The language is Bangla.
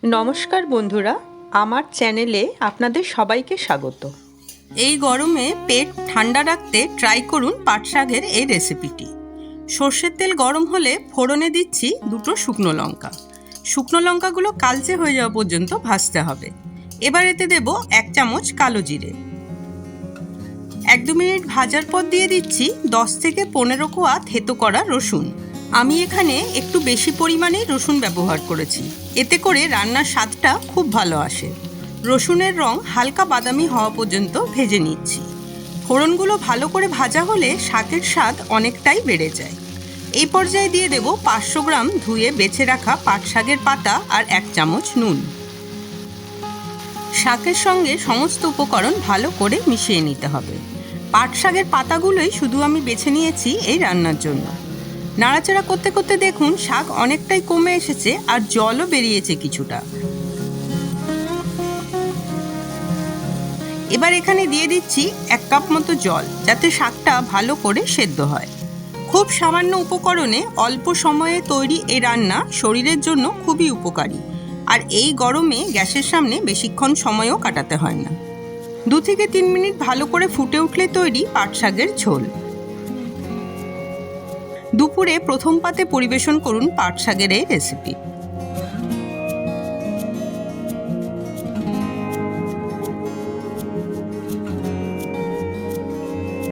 নমস্কার বন্ধুরা, আমার চ্যানেলে আপনাদের সবাইকে স্বাগত। এই গরমে পেট ঠান্ডা রাখতে ট্রাই করুন পাট শাকের এই রেসিপিটি। সর্ষের তেল গরম হলে ফোড়নে দিচ্ছি 2 শুকনো লঙ্কা। শুকনো লঙ্কাগুলো কালচে হয়ে যাওয়া পর্যন্ত ভাজতে হবে। এবার এতে দেব 1 চামচ কালো জিরে। 1-2 মিনিট ভাজার পর দিয়ে দিচ্ছি 10 থেকে 15 কোয়া থেতো করা রসুন। আমি এখানে একটু বেশি পরিমাণে রসুন ব্যবহার করেছি, এতে করে রান্নার স্বাদটা খুব ভালো আসে। রসুনের রং হালকা বাদামি হওয়া পর্যন্ত ভেজে নিচ্ছি। ফোড়নগুলো ভালো করে ভাজা হলে শাকের স্বাদ অনেকটাই বেড়ে যায়। এই পর্যায়ে দিয়ে দেব 500 গ্রাম ধুয়ে বেছে রাখা পাট শাকের পাতা আর 1 চামচ নুন। শাকের সঙ্গে সমস্ত উপকরণ ভালো করে মিশিয়ে নিতে হবে। পাট শাকের পাতাগুলোই শুধু আমি বেছে নিয়েছি এই রান্নার জন্য। নাড়াচাড়া করতে করতে দেখুন শাক অনেকটাই কমে এসেছে আর জলও বেরিয়েছে কিছুটা। এবার এখানে দিয়ে দিচ্ছি 1 কাপ মতো জল, যাতে শাকটা ভালো করে সেদ্ধ হয়। খুব সামান্য উপকরণে অল্প সময়ে তৈরি এই রান্না শরীরের জন্য খুবই উপকারী, আর এই গরমে গ্যাসের সামনে বেশিক্ষণ সময়ও কাটাতে হয় না। 2 থেকে 3 মিনিট ভালো করে ফুটে উঠলে তৈরি পাট শাকের ঝোল। দুপুরে প্রথম পাতে পরিবেশন করুন পাট শাকের এই রেসিপি।